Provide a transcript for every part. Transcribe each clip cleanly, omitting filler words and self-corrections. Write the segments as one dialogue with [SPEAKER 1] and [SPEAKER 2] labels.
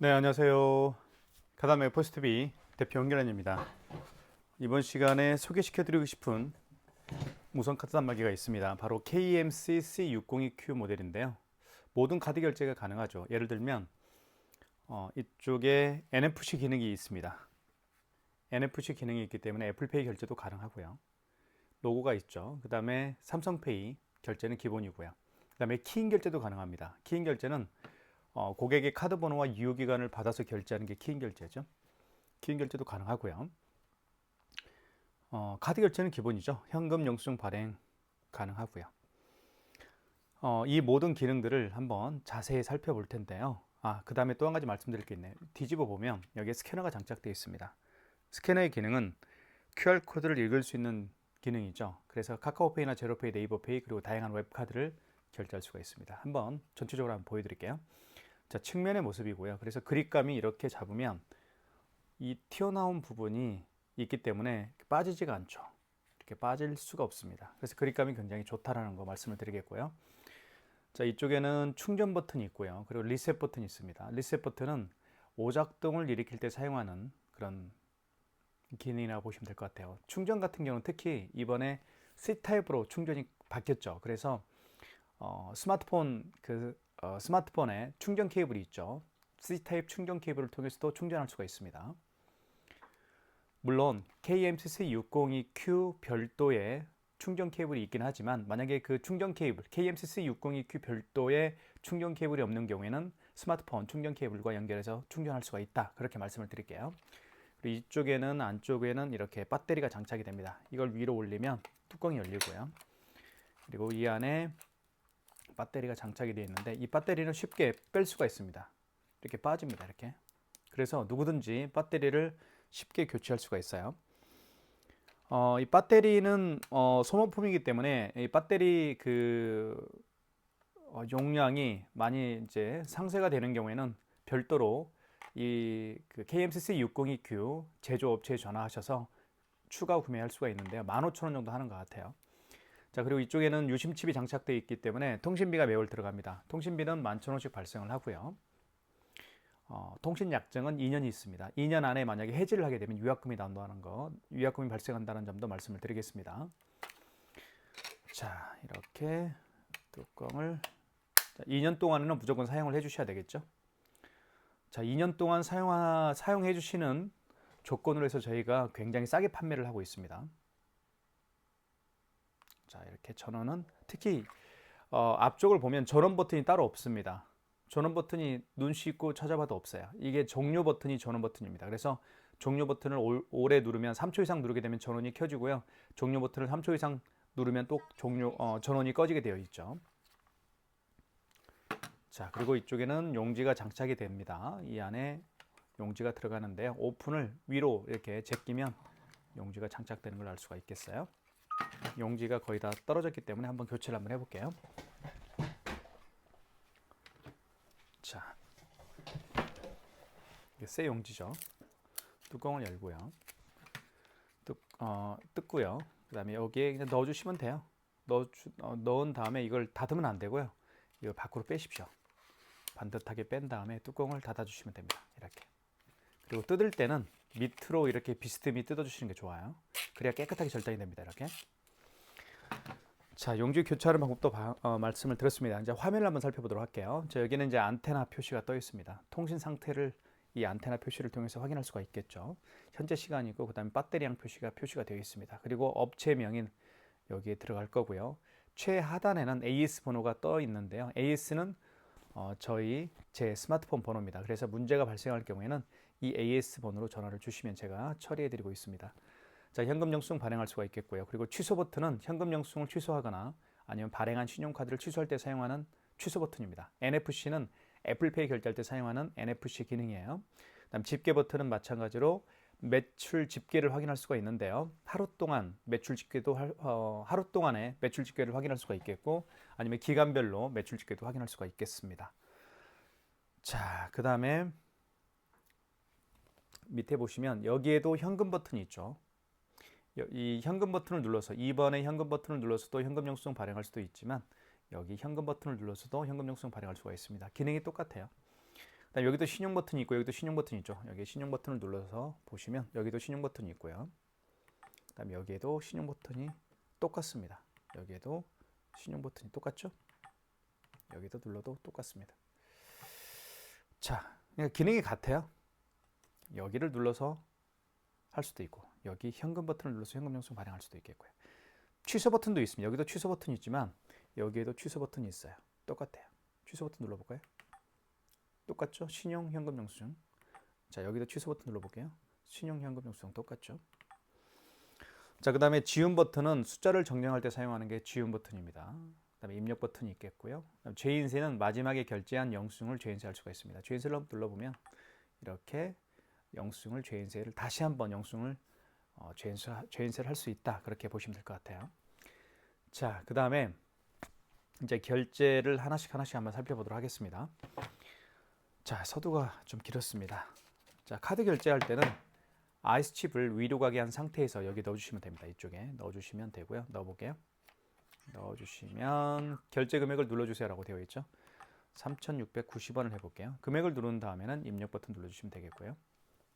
[SPEAKER 1] 네, 안녕하세요. 가담의 포스트비 대표 홍길환입니다. 이번 시간에 소개시켜드리고 싶은 무선 카드 단말기가 있습니다. 바로 KMCC 602Q 모델인데요. 모든 카드 결제가 가능하죠. 예를 들면 이쪽에 NFC 기능이 있습니다. NFC 기능이 있기 때문에 애플페이 결제도 가능하고요. 로고가 있죠. 그 다음에 삼성페이 결제는 기본이고요. 그 다음에 키인 결제도 가능합니다. 키인 결제는 고객의 카드 번호와 유효기간을 받아서 결제하는 게 키인 결제죠. 키인 결제도 가능하고요. 카드 결제는 기본이죠. 현금 영수증 발행 가능하고요. 이 모든 기능들을 한번 자세히 살펴볼 텐데요. 그 다음에 또 한 가지 말씀드릴 게 있네요. 뒤집어 보면 여기에 스캐너가 장착되어 있습니다. 스캐너의 기능은 QR코드를 읽을 수 있는 기능이죠. 그래서 카카오페이나 제로페이, 네이버페이 그리고 다양한 웹카드를 결제할 수가 있습니다. 한번 전체적으로 한번 보여드릴게요. 자, 측면의 모습이고요. 그래서 그립감이 이렇게 잡으면 이 튀어나온 부분이 있기 때문에 빠지지가 않죠. 이렇게 빠질 수가 없습니다. 그래서 그립감이 굉장히 좋다라는 거 말씀을 드리겠고요. 자, 이쪽에는 충전 버튼이 있고요. 그리고 리셋 버튼이 있습니다. 리셋 버튼은 오작동을 일으킬 때 사용하는 그런 기능이라고 보시면 될 것 같아요. 충전 같은 경우는 특히 이번에 C타입으로 충전이 바뀌었죠. 그래서 스마트폰에 충전 케이블이 있죠. C타입 충전 케이블을 통해서도 충전할 수가 있습니다. 물론 KMCC602Q 별도의 충전 케이블이 있긴 하지만 만약에 그 충전 케이블 KMCC602Q 별도의 충전 케이블이 없는 경우에는 스마트폰 충전 케이블과 연결해서 충전할 수가 있다. 그렇게 말씀을 드릴게요. 그리고 이쪽에는 안쪽에는 이렇게 배터리가 장착이 됩니다. 이걸 위로 올리면 뚜껑이 열리고요. 그리고 이 안에 배터리가 장착이 되어 있는데 이 배터리는 쉽게 뺄 수가 있습니다. 이렇게 빠집니다. 이렇게. 그래서 누구든지 배터리를 쉽게 교체할 수가 있어요. 이 배터리는 소모품이기 때문에 이 배터리 용량이 많이 이제 상세가 되는 경우에는 별도로 그 KMCC 602Q 제조업체에 전화하셔서 추가 구매할 수가 있는데요. 15,000원 정도 하는 것 같아요. 자, 그리고 이쪽에는 유심 칩이 장착되어 있기 때문에 통신비가 매월 들어갑니다. 통신비는 11,000원씩 발생을 하고요. 통신 약정은 2년이 있습니다. 2년 안에 만약에 해지를 하게 되면 위약금이 나온다는 거, 위약금이 발생한다는 점도 말씀을 드리겠습니다. 자, 이렇게 뚜껑을 2년 동안은 무조건 사용을 해주셔야 되겠죠. 자, 2년 동안 사용해 주시는 조건으로 해서 저희가 굉장히 싸게 판매를 하고 있습니다. 자, 이렇게 전원은 특히 앞쪽을 보면 전원 버튼이 따로 없습니다. 전원 버튼이 눈 씻고 찾아봐도 없어요. 이게 종료 버튼이 전원 버튼입니다. 그래서 종료 버튼을 오래 누르면 3초 이상 누르게 되면 전원이 켜지고요. 종료 버튼을 3초 이상 누르면 또 전원이 꺼지게 되어 있죠. 자, 그리고 이쪽에는 용지가 장착이 됩니다. 이 안에 용지가 들어가는데요. 오픈을 위로 이렇게 제끼면 용지가 장착되는 걸 알 수가 있겠어요. 용지가 거의 다 떨어졌기 때문에 한번 교체를 한번 해볼게요. 자, 이게 새 용지죠. 뚜껑을 열고요. 뜯고요. 그 다음에 여기에 그냥 넣어주시면 돼요. 넣은 다음에 이걸 닫으면 안 되고요. 이거 밖으로 빼십시오. 반듯하게 뺀 다음에 뚜껑을 닫아주시면 됩니다. 이렇게. 그리고 뜯을 때는 밑으로 이렇게 비스듬히 뜯어주시는 게 좋아요. 그래야 깨끗하게 절단이 됩니다. 이렇게. 자, 용지 교체하는 방법도 말씀을 드렸습니다. 이제 화면을 한번 살펴보도록 할게요. 자, 여기는 이제 안테나 표시가 떠 있습니다. 통신 상태를 이 안테나 표시를 통해서 확인할 수가 있겠죠. 현재 시간이고 그다음에 배터리량 표시가 되어 있습니다. 그리고 업체명인 여기에 들어갈 거고요. 최하단에는 AS 번호가 떠 있는데요. AS는 제 스마트폰 번호입니다. 그래서 문제가 발생할 경우에는 이 AS 번호로 전화를 주시면 제가 처리해 드리고 있습니다. 자, 현금 영수증 발행할 수가 있겠고요. 그리고 취소 버튼은 현금 영수증을 취소하거나 아니면 발행한 신용카드를 취소할 때 사용하는 취소 버튼입니다. NFC는 애플페이 결제할 때 사용하는 NFC 기능이에요. 그다음 집계 버튼은 마찬가지로 매출 집계를 확인할 수가 있는데요. 하루 동안의 매출 집계를 확인할 수가 있겠고 아니면 기간별로 매출 집계도 확인할 수가 있겠습니다. 자, 그 다음에 밑에 보시면 여기에도 현금 버튼이 있죠. 이 현금 버튼을 눌러서 2번의 현금 버튼을 눌러서도 현금 영수증 발행할 수도 있지만 여기 현금 버튼을 눌러서도 현금 영수증 발행할 수가 있습니다. 기능이 똑같아요. 그다음 여기도 신용 버튼이 있고 여기도 신용 버튼이 있죠. 여기 신용 버튼을 눌러서 보시면 여기도 신용 버튼이 있고요. 그다음 여기에도 신용 버튼이 똑같습니다. 여기에도 신용 버튼이 똑같죠? 여기도 눌러도 똑같습니다. 자, 기능이 같아요. 여기를 눌러서 할 수도 있고 여기 현금 버튼을 눌러서 현금 영수증 발행할 수도 있겠고요. 취소 버튼도 있습니다. 여기도 취소 버튼이 있지만 여기에도 취소 버튼이 있어요. 똑같아요. 취소 버튼 눌러볼까요? 똑같죠? 신용 현금 영수증. 자, 여기도 취소 버튼 눌러볼게요. 신용 현금 영수증 똑같죠? 자, 그 다음에 지운 버튼은 숫자를 정정할 때 사용하는 게 지운 버튼입니다. 그 다음에 입력 버튼이 있겠고요. 죄인세는 마지막에 결제한 영수증을 죄인세할 수가 있습니다. 죄인세를 눌러보면 이렇게 영수증을 죄인세를 다시 한번 영수증을 죄인세를 할 수 있다. 그렇게 보시면 될 것 같아요. 자, 그 다음에 이제 결제를 하나씩 한번 살펴보도록 하겠습니다. 자, 서두가 좀 길었습니다. 자, 카드 결제할 때는 아이스 칩을 위로 가게 한 상태에서 여기 넣어주시면 됩니다. 이쪽에 넣어주시면 되고요. 넣어볼게요. 넣어주시면 결제 금액을 눌러주세요 라고 되어 있죠. 3,690원을 해볼게요. 금액을 누른 다음에는 입력 버튼 눌러주시면 되겠고요.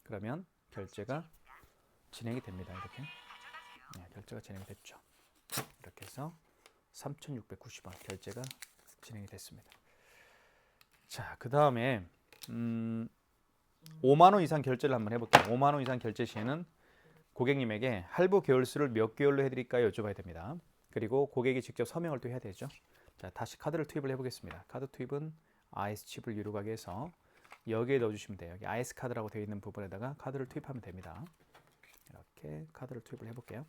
[SPEAKER 1] 그러면 결제가 진행이 됩니다. 이렇게 결제가 진행이 됐죠. 이렇게 해서 3,690원 결제가 진행이 됐습니다. 자, 그 다음에 5만 원 이상 결제를 한번 해볼게요. 5만 원 이상 결제 시에는 고객님에게 할부 개월수를 몇 개월로 해드릴까요? 여쭤봐야 됩니다. 그리고 고객이 직접 서명을 또 해야 되죠. 자, 다시 카드를 투입을 해보겠습니다. 카드 투입은 아이스 칩을 위로 가게 해서 여기에 넣어주시면 돼요. 여기 아이스 카드라고 되어 있는 부분에다가 카드를 투입하면 됩니다. 이렇게 카드를 투입을 해볼게요.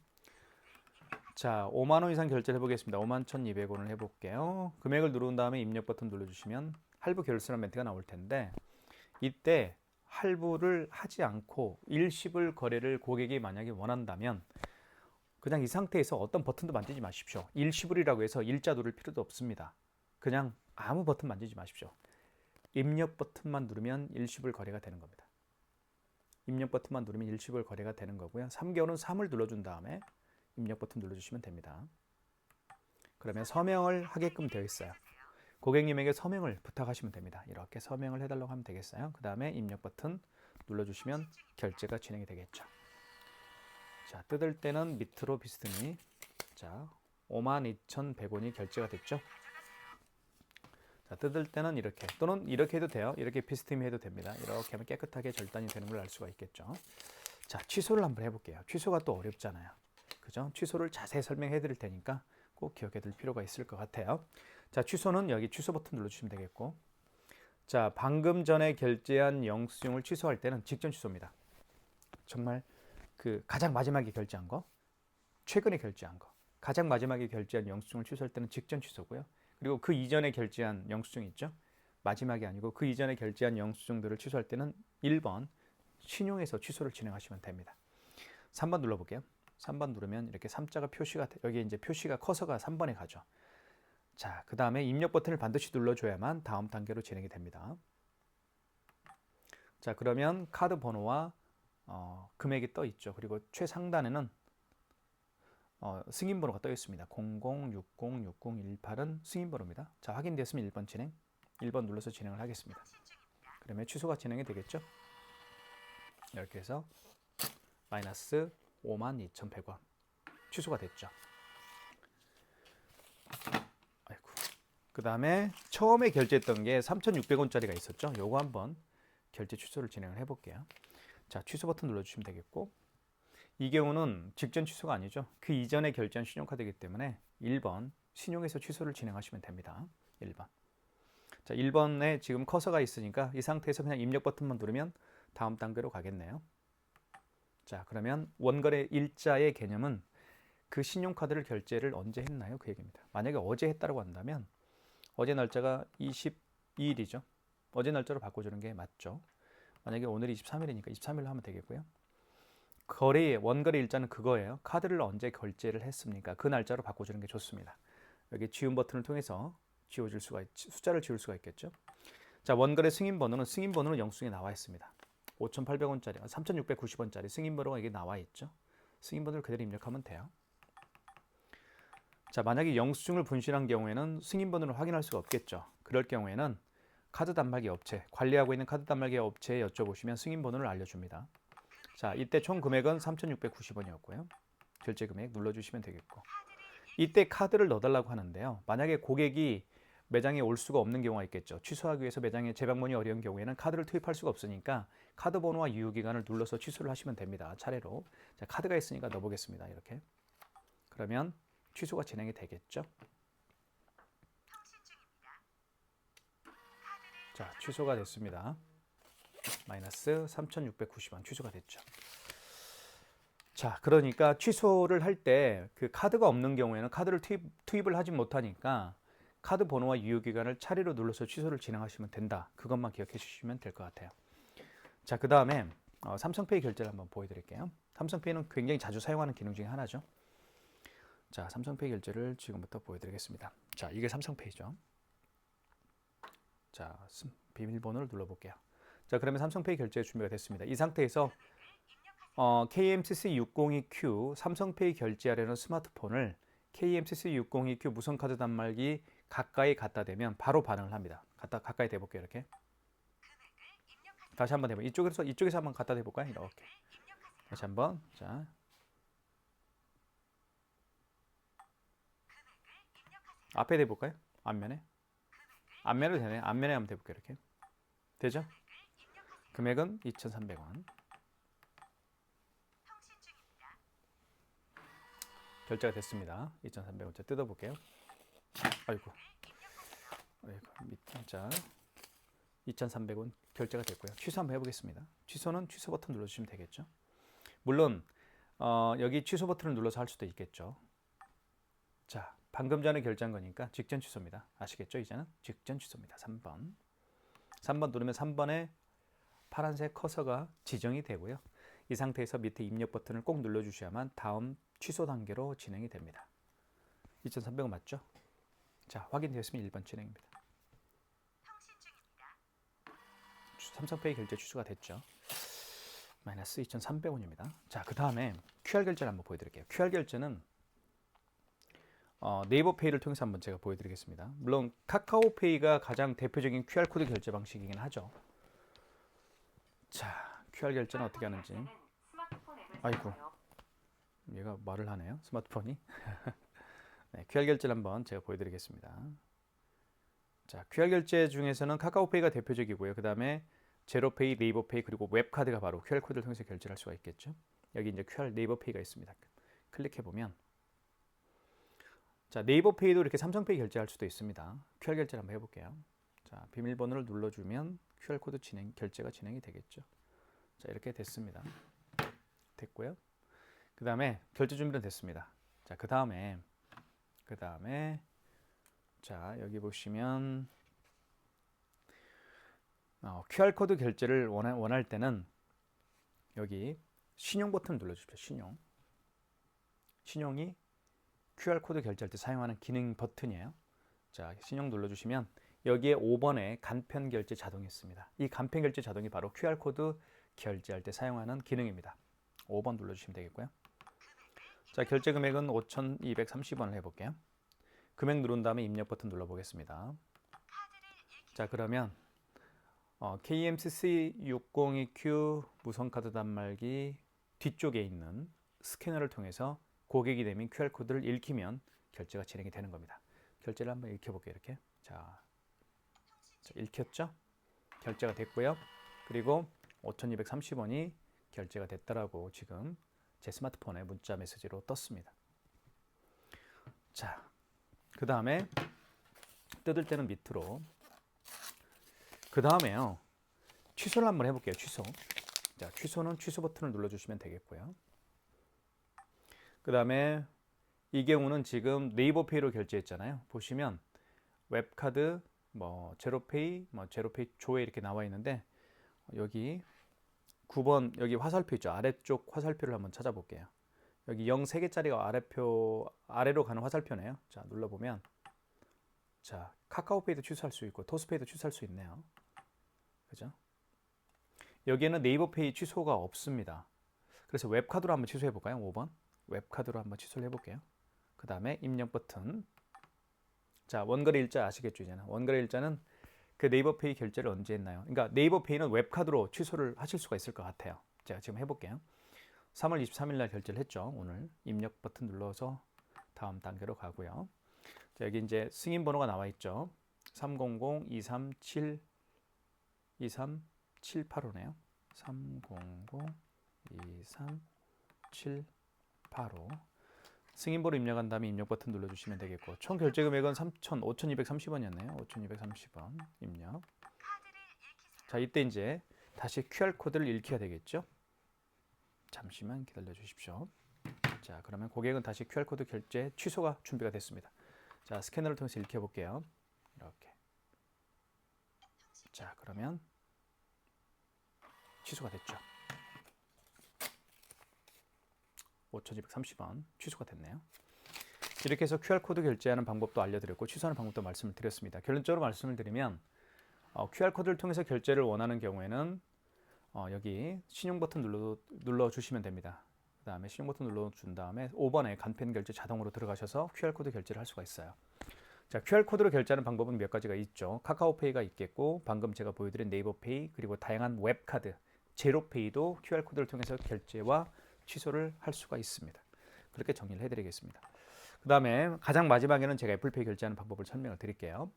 [SPEAKER 1] 자, 5만 원 이상 결제를 해보겠습니다. 51,200원을 해볼게요. 금액을 누른 다음에 입력 버튼 눌러주시면 할부 결수라는 멘트가 나올 텐데 이때 할부를 하지 않고 일시불 거래를 고객이 만약에 원한다면 그냥 이 상태에서 어떤 버튼도 만지지 마십시오. 일시불이라고 해서 일자 누를 필요도 없습니다. 그냥 아무 버튼 만지지 마십시오. 입력 버튼만 누르면 일시불 거래가 되는 겁니다. 입력 버튼만 누르면 일시불 거래가 되는 거고요. 3개월은 3을 눌러준 다음에 입력 버튼 눌러주시면 됩니다. 그러면 서명을 하게끔 되어 있어요. 고객님에게 서명을 부탁하시면 됩니다. 이렇게 서명을 해달라고 하면 되겠어요. 그 다음에 입력 버튼 눌러주시면 결제가 진행이 되겠죠. 자, 뜯을 때는 밑으로 비스듬히 자 52,100원이 결제가 됐죠. 자, 뜯을 때는 이렇게 또는 이렇게 해도 돼요. 이렇게 비스듬히 해도 됩니다. 이렇게 하면 깨끗하게 절단이 되는 걸 알 수가 있겠죠. 자, 취소를 한번 해볼게요. 취소가 또 어렵잖아요. 그죠? 취소를 자세히 설명해 드릴 테니까 꼭 기억해 둘 필요가 있을 것 같아요. 자, 취소는 여기 취소 버튼 눌러주시면 되겠고, 자, 방금 전에 결제한 영수증을 취소할 때는 직전 취소입니다. 정말 그 가장 마지막에 결제한 거, 최근에 결제한 거, 가장 마지막에 결제한 영수증을 취소할 때는 직전 취소고요. 그리고 그 이전에 결제한 영수증 있죠? 마지막이 아니고 그 이전에 결제한 영수증들을 취소할 때는 1번 신용해서 취소를 진행하시면 됩니다. 3번 눌러볼게요. 3번 누르면 이렇게 3자가 표시가 여기 이제 표시가 커서가 3번에 가죠. 자, 그 다음에 입력 버튼을 반드시 눌러줘야만 다음 단계로 진행이 됩니다. 자, 그러면 카드 번호와 금액이 떠 있죠. 그리고 최상단에는 승인 번호가 떠 있습니다. 00606018은 승인 번호입니다. 자, 확인됐으면 1번 진행, 1번 눌러서 진행을 하겠습니다. 그러면 취소가 진행이 되겠죠. 이렇게 해서 마이너스 52,100원 취소가 됐죠. 아이고. 그 다음에 처음에 결제했던 게 3,600원짜리가 있었죠. 요거 한번 결제 취소를 진행을 해볼게요. 자, 취소 버튼 눌러주시면 되겠고, 이 경우는 직전 취소가 아니죠. 그 이전에 결제한 신용카드이기 때문에 1번 신용해서 취소를 진행하시면 됩니다. 1번. 자, 1번에 지금 커서가 있으니까 이 상태에서 그냥 입력 버튼만 누르면 다음 단계로 가겠네요. 자, 그러면 원거래 일자의 개념은 그 신용카드를 결제를 언제 했나요? 그 얘기입니다. 만약에 어제 했다고 한다면 어제 날짜가 22일이죠. 어제 날짜로 바꿔주는 게 맞죠. 만약에 오늘이 23일이니까 23일로 하면 되겠고요. 원거래 일자는 그거예요. 카드를 언제 결제를 했습니까? 그 날짜로 바꿔주는 게 좋습니다. 여기 지운 버튼을 통해서 지워줄 수가 숫자를 지울 수가 있겠죠. 자, 원거래 승인번호는 영수증에 나와 있습니다. 5,800원짜리, 3,690원짜리 승인번호가 여기 나와 있죠. 승인번호를 그대로 입력하면 돼요. 자, 만약에 영수증을 분실한 경우에는 승인번호를 확인할 수가 없겠죠. 그럴 경우에는 카드 단말기 업체, 관리하고 있는 카드 단말기 업체에 여쭤보시면 승인 번호를 알려줍니다. 자, 이때 총 금액은 3,690원이었고요. 결제 금액 눌러주시면 되겠고, 이때 카드를 넣어달라고 하는데요. 만약에 고객이 매장에 올 수가 없는 경우가 있겠죠. 취소하기 위해서 매장에 재방문이 어려운 경우에는 카드를 투입할 수가 없으니까 카드 번호와 유효기간을 눌러서 취소를 하시면 됩니다. 차례로. 자, 카드가 있으니까 넣어보겠습니다. 이렇게. 그러면 취소가 진행이 되겠죠. 자, 취소가 됐습니다. 마이너스 3,690원 취소가 됐죠. 자, 그러니까 취소를 할 때 그 카드가 없는 경우에는 카드를 투입을 하지 못하니까 카드 번호와 유효기간을 차례로 눌러서 취소를 진행하시면 된다. 그것만 기억해 주시면 될 것 같아요. 자, 그 다음에 삼성페이 결제를 한번 보여드릴게요. 삼성페이는 굉장히 자주 사용하는 기능 중에 하나죠. 자, 삼성페이 결제를 지금부터 보여드리겠습니다. 자, 이게 삼성페이죠. 자, 비밀번호를 눌러볼게요. 자, 그러면 삼성페이 결제 준비가 됐습니다. 이 상태에서 KMCC602Q 삼성페이 결제하려는 스마트폰을 KMCC602Q 무선카드 단말기 가까이 갖다 대면 바로 반응을 합니다. 가까이 대볼게요. 이렇게. 다시 한번 대볼게요. 이쪽에서 한번 갖다 대볼까요? 이렇게. 다시 한번. 자. 앞에 대볼까요? 앞면에. 앞면으로 되네. 앞면에 한번 대볼게요. 이렇게. 되죠? 금액은 2,300원. 결제가 됐습니다. 2,300원째 뜯어볼게요. 아이고. 자, 2,300원 결제가 됐고요. 취소 한번 해보겠습니다. 취소는 취소 버튼 눌러주시면 되겠죠. 물론 여기 취소 버튼을 눌러서 할 수도 있겠죠. 자, 방금 전에 결제한 거니까 직전 취소입니다. 아시겠죠? 이제는 직전 취소입니다. 3번. 3번 누르면 3번에 파란색 커서가 지정이 되고요. 이 상태에서 밑에 입력 버튼을 꼭 눌러주셔야만 다음 취소 단계로 진행이 됩니다. 2,300원 맞죠? 자, 확인되었으면 1번 진행입니다. 삼성페이 결제 취소가 됐죠. 마이너스 2,300원입니다. 자, 그 다음에 QR 결제를 한번 보여드릴게요. QR 결제는 네이버페이를 통해서 한번 제가 보여드리겠습니다. 물론 카카오페이가 가장 대표적인 QR코드 결제 방식이긴 하죠. 자, QR 결제는 어떻게 하는지. 아이고, 얘가 말을 하네요. 스마트폰이. 네, QR 결제를 한번 제가 보여드리겠습니다. 자, QR 결제 중에서는 카카오페이가 대표적이고요. 그 다음에 제로페이, 네이버페이, 그리고 웹카드가 바로 QR코드를 통해서 결제를 할 수가 있겠죠. 여기 이제 QR 네이버페이가 있습니다. 클릭해보면 자, 네이버페이도 이렇게 삼성페이 결제할 수도 있습니다. QR 결제를 한번 해볼게요. 자, 비밀번호를 눌러주면 QR코드 결제가 진행이 되겠죠. 자, 이렇게 됐습니다. 됐고요. 그 다음에 결제 준비는 됐습니다. 자, 그 다음에 자, 여기 보시면 QR코드 결제를 원할 때는 여기 신용 버튼을 눌러주십시오. 신용이 QR코드 결제할 때 사용하는 기능 버튼이에요. 자, 신용 눌러주시면 여기에 5번에 간편 결제 자동이 있습니다. 이 간편 결제 자동이 바로 QR코드 결제할 때 사용하는 기능입니다. 5번 눌러주시면 되겠고요. 자, 결제 금액은 5,230원을 해볼게요. 금액 누른 다음에 입력 버튼 눌러보겠습니다. 자, 그러면 KMCC602Q 무선카드 단말기 뒤쪽에 있는 스캐너를 통해서 고객이 내민 QR코드를 읽히면 결제가 진행이 되는 겁니다. 결제를 한번 읽혀볼게요. 이렇게. 자, 읽혔죠? 결제가 됐고요. 그리고 5,230원이 결제가 됐다라고 지금 제 스마트폰에 문자 메시지로 떴습니다. 자, 그 다음에 뜯을 때는 밑으로. 그 다음에요. 취소를 한번 해볼게요. 취소. 자, 취소는 취소 버튼을 눌러주시면 되겠고요. 그 다음에 이 경우는 지금 네이버페이로 결제했잖아요. 보시면 웹카드, 제로페이, 제로페이 조에 이렇게 나와 있는데 여기 9번 여기 화살표 있죠. 아래쪽 화살표를 한번 찾아볼게요. 여기 0 3개짜리가 아래로 가는 화살표네요. 자, 눌러보면 자, 카카오페이도 취소할 수 있고 토스페이도 취소할 수 있네요. 그죠? 여기에는 네이버페이 취소가 없습니다. 그래서 웹카드로 한번 취소해 볼까요? 5번 웹카드로 한번 취소를 해볼게요. 그 다음에 입력 버튼. 자, 원거래 일자 아시겠죠? 이제는 원거래 일자는 그 네이버페이 결제를 언제 했나요? 그러니까 네이버페이는 웹카드로 취소를 하실 수가 있을 것 같아요. 제가 지금 해볼게요. 3월 23일 날 결제를 했죠. 오늘 입력 버튼 눌러서 다음 단계로 가고요. 자, 여기 이제 승인 번호가 나와 있죠. 300-237 23785네요. 300-23785 승인 번호 입력한 다음에 입력 버튼 눌러주시면 되겠고 총 결제 금액은 5,230원이었네요. 5,230원 입력. 자, 이때 이제 다시 QR코드를 읽혀야 되겠죠. 잠시만 기다려 주십시오. 자, 그러면 고객은 다시 QR코드 결제 취소가 준비가 됐습니다. 자, 스캐너를 통해서 읽혀 볼게요. 이렇게. 자, 그러면 취소가 됐죠. 5,230원 취소가 됐네요. 이렇게 해서 QR코드 결제하는 방법도 알려드렸고 취소하는 방법도 말씀을 드렸습니다. 결론적으로 말씀을 드리면 QR코드를 통해서 결제를 원하는 경우에는 여기 신용 버튼 눌러주시면 됩니다. 그 다음에 신용 버튼 눌러준 다음에 5번에 간편 결제 자동으로 들어가셔서 QR코드 결제를 할 수가 있어요. 자, QR코드로 결제하는 방법은 몇 가지가 있죠. 카카오페이가 있겠고 방금 제가 보여드린 네이버페이 그리고 다양한 웹카드, 제로페이도 QR코드를 통해서 결제와 취소를 할 수가 있습니다. 그렇게 정리를 해드리겠습니다. 그 다음에 가장 마지막에는 제가 애플페이 결제하는 방법을 설명을 드릴게요.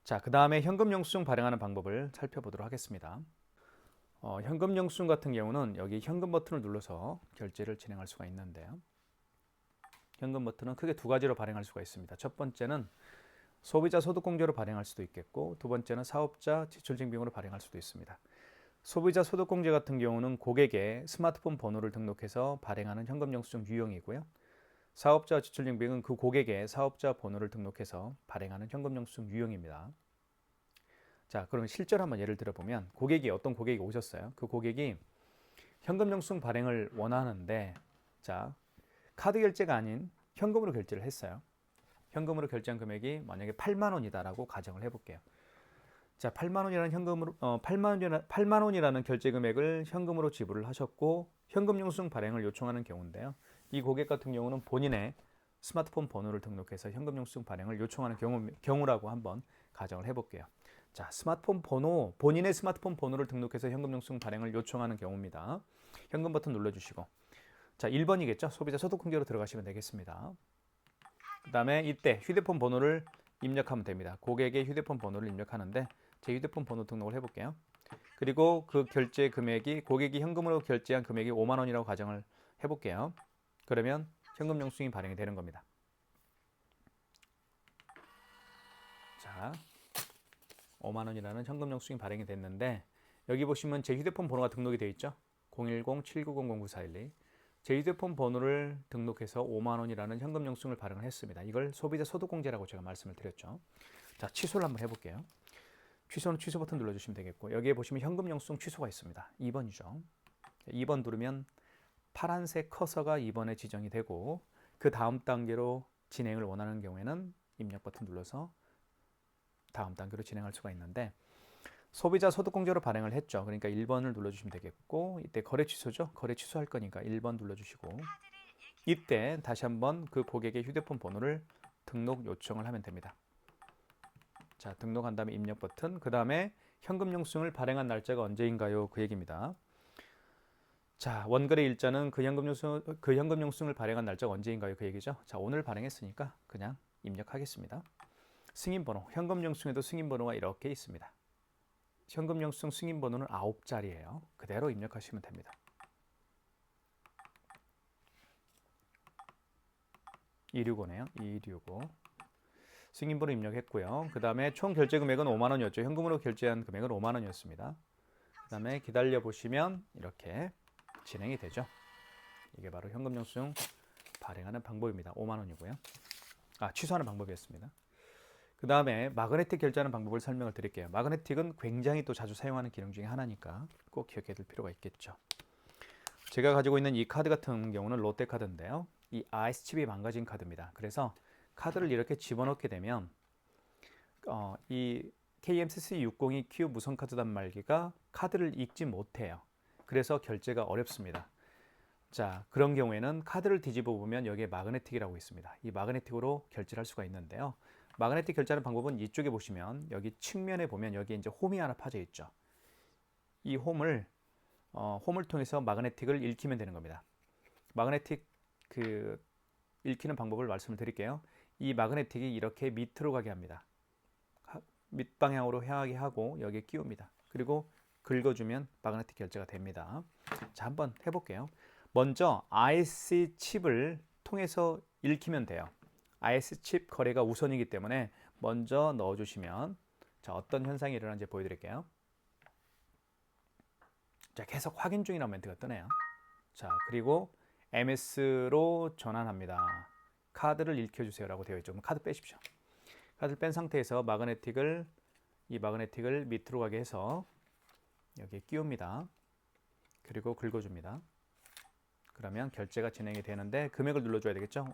[SPEAKER 1] 자, 그 다음에 현금 영수증 발행하는 방법을 살펴보도록 하겠습니다. 현금 영수증 같은 경우는 여기 현금 버튼을 눌러서 결제를 진행할 수가 있는데요. 현금 버튼은 크게 두 가지로 발행할 수가 있습니다. 첫 번째는 소비자 소득공제로 발행할 수도 있겠고 두 번째는 사업자 지출증빙으로 발행할 수도 있습니다. 소비자 소득공제 같은 경우는 고객의 스마트폰 번호를 등록해서 발행하는 현금 영수증 유형이고요. 사업자 지출증빙은 그 고객의 사업자 번호를 등록해서 발행하는 현금 영수증 유형입니다. 자, 그러면 실제로 한번 예를 들어보면 어떤 고객이 오셨어요. 그 고객이 현금 영수증 발행을 원하는데 자, 카드 결제가 아닌 현금으로 결제를 했어요. 현금으로 결제한 금액이 만약에 8만 원이다라고 가정을 해볼게요. 자, 8만 원이라는 8만 원이라는 결제 금액을 현금으로 지불을 하셨고 현금 영수증 발행을 요청하는 경우인데요. 이 고객 같은 경우는 본인의 스마트폰 번호를 등록해서 현금 영수증 발행을 요청하는 경우라고 한번 가정을 해볼게요. 자, 본인의 스마트폰 번호를 등록해서 현금 영수증 발행을 요청하는 경우입니다. 현금 버튼 눌러주시고 자, 1번이겠죠? 소비자 소득공제로 들어가시면 되겠습니다. 그 다음에 이때 휴대폰 번호를 입력하면 됩니다. 고객의 휴대폰 번호를 입력하는데 제 휴대폰 번호 등록을 해볼게요. 그리고 그 결제 금액이 고객이 현금으로 결제한 금액이 5만 원이라고 가정을 해볼게요. 그러면 현금 영수증이 발행이 되는 겁니다. 자, 5만 원이라는 현금 영수증이 발행이 됐는데 여기 보시면 제 휴대폰 번호가 등록이 되어 있죠. 010-7900-9412 제 휴대폰 번호를 등록해서 5만 원이라는 현금 영수증을 발행을 했습니다. 이걸 소비자 소득공제라고 제가 말씀을 드렸죠. 자, 취소를 한번 해볼게요. 취소는 취소 버튼 눌러주시면 되겠고 여기에 보시면 현금 영수증 취소가 있습니다. 2번이죠. 2번 누르면 파란색 커서가 2번에 지정이 되고 그 다음 단계로 진행을 원하는 경우에는 입력 버튼 눌러서 다음 단계로 진행할 수가 있는데 소비자 소득공제로 발행을 했죠. 그러니까 1번을 눌러주시면 되겠고 이때 거래 취소죠. 거래 취소할 거니까 1번 눌러주시고 이때 다시 한번 그 고객의 휴대폰 번호를 등록 요청을 하면 됩니다. 자, 등록한 다음에 입력 버튼, 그 다음에 현금 영수증을 발행한 날짜가 언제인가요? 그 얘기입니다. 자, 원거래 일자는 그 현금 영수증을 발행한 날짜가 언제인가요? 그 얘기죠. 자, 오늘 발행했으니까 그냥 입력하겠습니다. 승인번호, 현금 영수증에도 승인번호가 이렇게 있습니다. 현금 영수증 승인번호는 9자리예요. 그대로 입력하시면 됩니다. 265네요. 265. 승인번호 입력했고요. 그 다음에 총 결제 금액은 5만 원이었죠. 현금으로 결제한 금액은 5만 원이었습니다. 그 다음에 기다려 보시면 이렇게 진행이 되죠. 이게 바로 현금 영수증 발행하는 방법입니다. 5만 원이고요. 취소하는 방법이었습니다. 그 다음에 마그네틱 결제하는 방법을 설명을 드릴게요. 마그네틱은 굉장히 또 자주 사용하는 기능 중에 하나니까 꼭 기억해 둘 필요가 있겠죠. 제가 가지고 있는 이 카드 같은 경우는 롯데카드인데요. 이 IS칩이 망가진 카드입니다. 그래서 카드를 이렇게 집어넣게 되면 이 KMCC602Q 무선카드 단말기가 카드를 읽지 못해요. 그래서 결제가 어렵습니다. 자, 그런 경우에는 카드를 뒤집어 보면 여기에 마그네틱이라고 있습니다. 이 마그네틱으로 결제를 할 수가 있는데요. 마그네틱 결제하는 방법은 이쪽에 보시면 여기 측면에 보면 여기 이제 홈이 하나 파져 있죠. 이 홈을 통해서 마그네틱을 읽히면 되는 겁니다. 마그네틱 읽히는 방법을 말씀을 드릴게요. 이 마그네틱이 이렇게 밑으로 가게 합니다. 밑방향으로 향하게 하고 여기에 끼웁니다. 그리고 긁어주면 마그네틱 결제가 됩니다. 자, 한번 해볼게요. 먼저 IC 칩을 통해서 읽히면 돼요. IC 칩 거래가 우선이기 때문에 먼저 넣어주시면 자, 어떤 현상이 일어나는지 보여드릴게요. 자, 계속 확인 중이라는 멘트가 뜨네요. 자, 그리고 MS로 전환합니다. 카드를 읽혀주세요 라고 되어 있죠. 그럼 카드 빼십시오. 카드를 뺀 상태에서 이 마그네틱을 밑으로 가게 해서 여기에 끼웁니다. 그리고 긁어줍니다. 그러면 결제가 진행이 되는데 금액을 눌러줘야 되겠죠.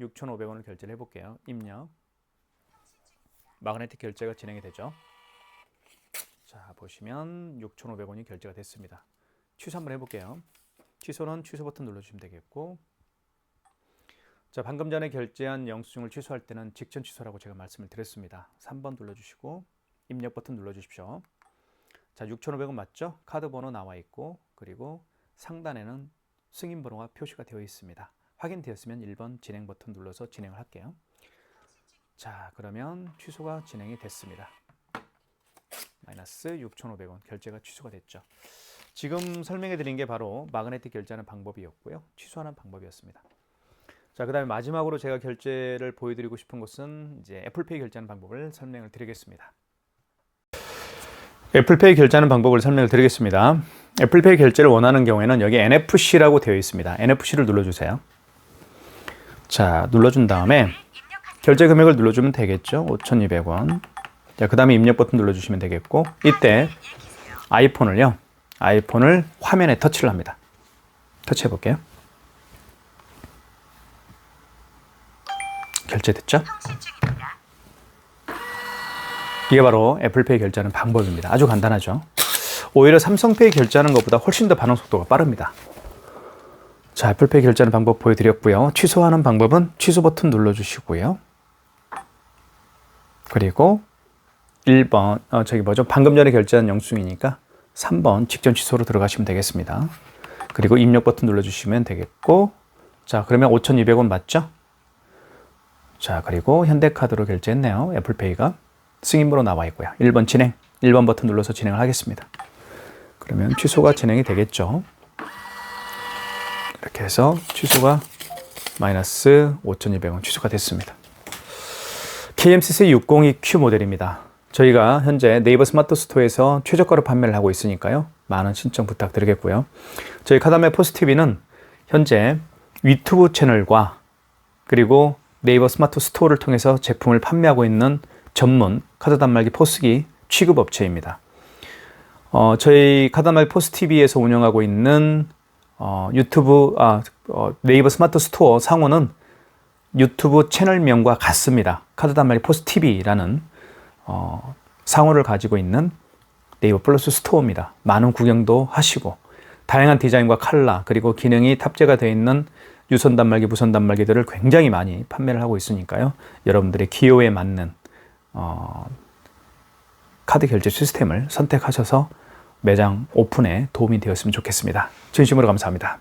[SPEAKER 1] 6,500원을 결제를 해볼게요. 입력. 마그네틱 결제가 진행이 되죠. 자, 보시면 6,500원이 결제가 됐습니다. 취소 한번 해볼게요. 취소는 취소 버튼 눌러주시면 되겠고, 자, 방금 전에 결제한 영수증을 취소할 때는 직전 취소라고 제가 말씀을 드렸습니다. 3번 눌러주시고 입력 버튼 눌러주십시오. 자, 6,500원 맞죠? 카드 번호 나와 있고, 그리고 상단에는 승인 번호가 표시가 되어 있습니다. 확인되었으면 1번 진행 버튼 눌러서 진행을 할게요. 자, 그러면 취소가 진행이 됐습니다. 마이너스 6,500원 결제가 취소가 됐죠. 지금 설명해 드린 게 바로 마그네틱 결제하는 방법이었고요. 취소하는 방법이었습니다. 자, 그 다음에 마지막으로 제가 결제를 보여드리고 싶은 것은 이제 애플페이 결제하는 방법을 설명을 드리겠습니다. 애플페이 결제하는 방법을 설명을 드리겠습니다. 애플페이 결제를 원하는 경우에는 여기 NFC라고 되어 있습니다. NFC를 눌러주세요. 자, 눌러준 다음에 결제 금액을 눌러주면 되겠죠. 5,200원. 자, 그 다음에 입력 버튼 눌러주시면 되겠고, 이때 아이폰을 화면에 터치를 합니다. 터치해 볼게요. 결제됐죠? 이게 바로 애플페이 결제하는 방법입니다. 아주 간단하죠? 오히려 삼성페이 결제하는 것보다 훨씬 더 반응 속도가 빠릅니다. 자, 애플페이 결제하는 방법 보여드렸고요. 취소하는 방법은 취소 버튼 눌러주시고요. 그리고 1번, 방금 전에 결제한 영수증이니까 3번 직전 취소로 들어가시면 되겠습니다. 그리고 입력 버튼 눌러주시면 되겠고, 자, 그러면 5,200원 맞죠? 자, 그리고 현대카드로 결제했네요. 애플페이가 승인번호 나와 있고요. 1번 진행, 1번 버튼 눌러서 진행을 하겠습니다. 그러면 취소가 진행이 되겠죠. 이렇게 해서 취소가 마이너스 5,200원 취소가 됐습니다. KMCC602Q 모델입니다. 저희가 현재 네이버 스마트 스토어에서 최저가로 판매를 하고 있으니까요. 많은 신청 부탁드리겠고요. 저희 카드맵 포스TV는 현재 유튜브 채널과 그리고 네이버 스마트 스토어를 통해서 제품을 판매하고 있는 전문 카드 단말기 포스기 취급업체입니다. 저희 카드 단말기 포스TV에서 운영하고 있는 네이버 스마트 스토어 상호는 유튜브 채널명과 같습니다. 카드 단말기 포스TV라는 상호를 가지고 있는 네이버 플러스 스토어입니다. 많은 구경도 하시고 다양한 디자인과 컬러 그리고 기능이 탑재가 되어 있는 유선 단말기, 무선 단말기들을 굉장히 많이 판매를 하고 있으니까요. 여러분들의 기호에 맞는 카드 결제 시스템을 선택하셔서 매장 오픈에 도움이 되었으면 좋겠습니다. 진심으로 감사합니다.